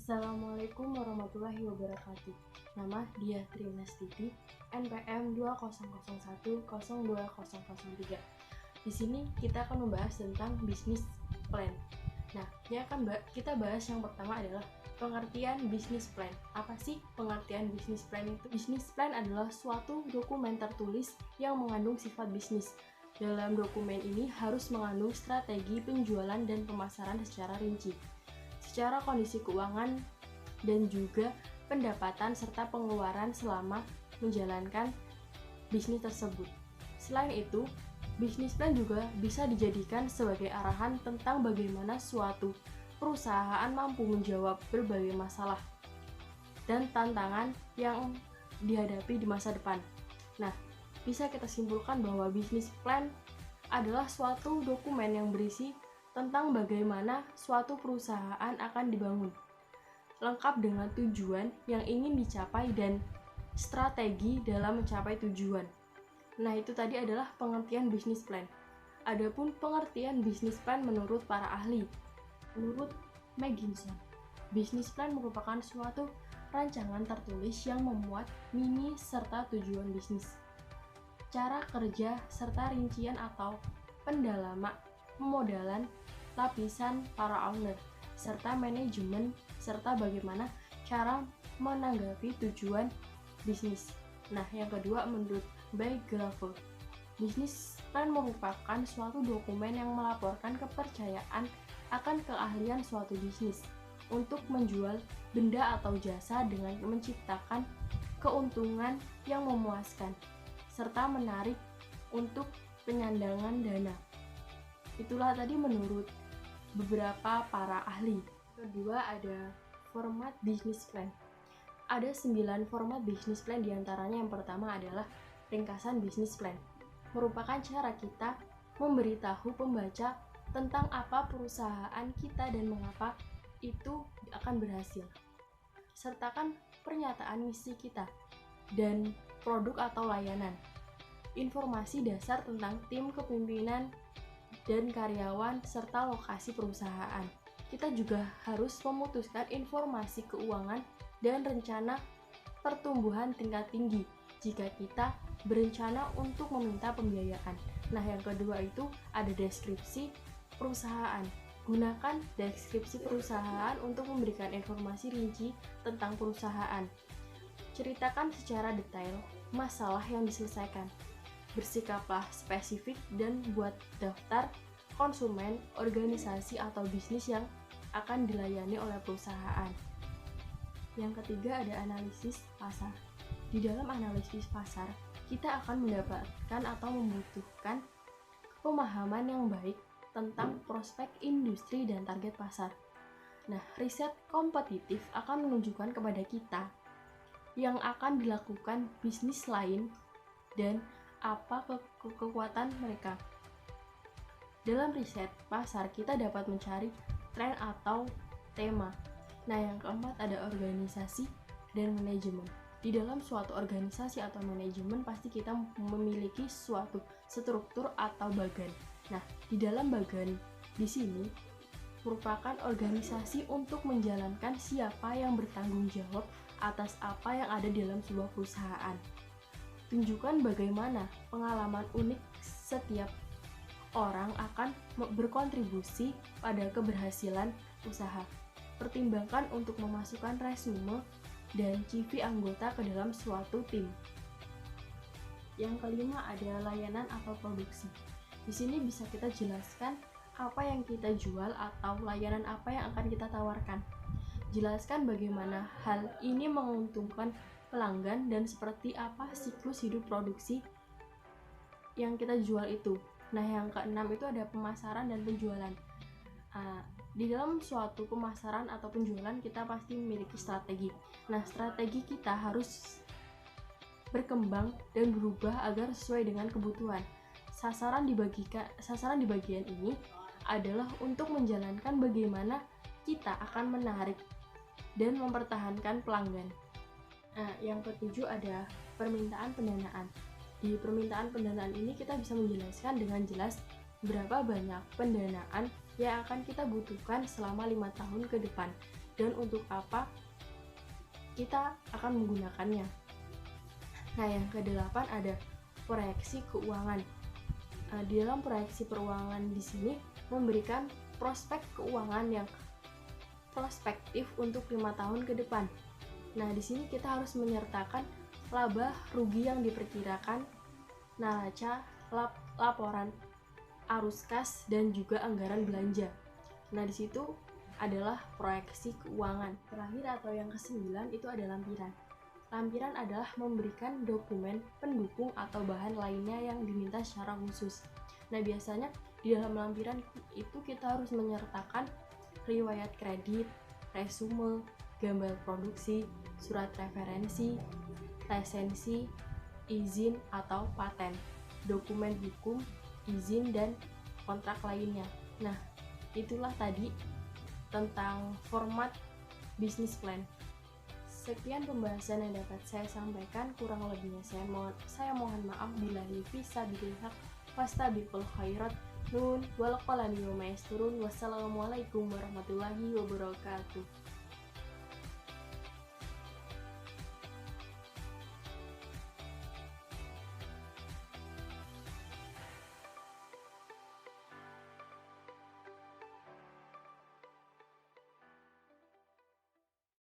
Assalamualaikum warahmatullahi wabarakatuh. Nama dia Trinastiti, NPM 2001020003. Di sini kita akan membahas tentang bisnis plan. Nah, kita bahas yang pertama adalah pengertian bisnis plan. Apa sih pengertian bisnis plan itu? Bisnis plan adalah suatu dokumen tertulis yang mengandung sifat bisnis. Dalam dokumen ini harus mengandung strategi penjualan dan pemasaran secara rinci, secara kondisi keuangan dan juga pendapatan serta pengeluaran selama menjalankan bisnis tersebut. Selain itu, bisnis plan juga bisa dijadikan sebagai arahan tentang bagaimana suatu perusahaan mampu menjawab berbagai masalah dan tantangan yang dihadapi di masa depan. Nah, bisa kita simpulkan bahwa bisnis plan adalah suatu dokumen yang berisi tentang bagaimana suatu perusahaan akan dibangun, lengkap dengan tujuan yang ingin dicapai dan strategi dalam mencapai tujuan. Nah, itu tadi adalah pengertian bisnis plan. Adapun pengertian bisnis plan menurut para ahli. Menurut McKinsey, bisnis plan merupakan suatu rancangan tertulis yang memuat mini serta tujuan bisnis, cara kerja serta rincian atau pendalaman pemodalan, lapisan para owner, serta manajemen, serta bagaimana cara menanggapi tujuan bisnis. Nah, yang kedua menurut Gravel, bisnis plan merupakan suatu dokumen yang melaporkan kepercayaan akan keahlian suatu bisnis untuk menjual benda atau jasa dengan menciptakan keuntungan yang memuaskan, serta menarik untuk penyandangan dana. Itulah tadi menurut beberapa para ahli. Kedua ada format bisnis plan. Ada 9 format bisnis plan, diantaranya yang pertama adalah ringkasan bisnis plan. Merupakan cara kita memberitahu pembaca tentang apa perusahaan kita dan mengapa itu akan berhasil. Sertakan pernyataan misi kita dan produk atau layanan. Informasi dasar tentang tim kepemimpinan dan karyawan serta lokasi perusahaan. Kita juga harus memutuskan informasi keuangan dan rencana pertumbuhan tingkat tinggi jika kita berencana untuk meminta pembiayaan. Nah, yang kedua itu ada deskripsi perusahaan. Gunakan deskripsi perusahaan untuk memberikan informasi rinci tentang perusahaan. Ceritakan secara detail masalah yang diselesaikan. Bersikaplah spesifik dan buat daftar konsumen, organisasi atau bisnis yang akan dilayani oleh perusahaan. Yang ketiga ada analisis pasar. Di dalam analisis pasar, kita akan mendapatkan atau membutuhkan pemahaman yang baik tentang prospek industri dan target pasar. Nah, riset kompetitif akan menunjukkan kepada kita yang akan dilakukan bisnis lain dan apa kekuatan mereka. Dalam riset pasar, kita dapat mencari tren atau tema. Nah, yang keempat ada organisasi dan manajemen. Di dalam suatu organisasi atau manajemen pasti kita memiliki suatu struktur atau bagan. Nah, di dalam bagan di sini merupakan organisasi untuk menjalankan siapa yang bertanggung jawab atas apa yang ada di dalam sebuah perusahaan. Tunjukkan bagaimana pengalaman unik setiap orang akan berkontribusi pada keberhasilan usaha. Pertimbangkan untuk memasukkan resume dan CV anggota ke dalam suatu tim. Yang kelima ada layanan atau produksi. Di sini bisa kita jelaskan apa yang kita jual atau layanan apa yang akan kita tawarkan. Jelaskan bagaimana hal ini menguntungkan pelanggan dan seperti apa siklus hidup produksi yang kita jual itu. Nah, yang keenam itu ada pemasaran dan penjualan. Di dalam suatu pemasaran atau penjualan kita pasti memiliki strategi. Nah, strategi kita harus berkembang dan berubah agar sesuai dengan kebutuhan. Sasaran di bagian ini adalah untuk menjalankan bagaimana kita akan menarik dan mempertahankan pelanggan. Nah, yang ketujuh ada permintaan pendanaan. Di permintaan pendanaan ini kita bisa menjelaskan dengan jelas berapa banyak pendanaan yang akan kita butuhkan selama 5 tahun ke depan. dan untuk apa kita akan menggunakannya. Nah, yang kedelapan ada proyeksi keuangan. Di dalam proyeksi keuangan di sini memberikan prospek keuangan yang prospektif untuk 5 tahun ke depan. Nah, di sini kita harus menyertakan laba rugi yang diperkirakan, neraca, laporan arus kas, dan juga anggaran belanja. Nah, di situ adalah proyeksi keuangan. Terakhir atau yang ke-9 itu ada lampiran. Lampiran adalah memberikan dokumen pendukung atau bahan lainnya yang diminta secara khusus. Nah, biasanya di dalam lampiran itu kita harus menyertakan riwayat kredit, resume, gambar produksi, surat referensi, lisensi, izin atau paten, dokumen hukum, izin, dan kontrak lainnya. Nah, itulah tadi tentang format business plan. Sekian pembahasan yang dapat saya sampaikan, kurang lebihnya saya mohon maaf bila fisabilillah haq fastabiqul khairat. Nun wal qalami wa ma yasturun. Wassalamualaikum warahmatullahi wabarakatuh.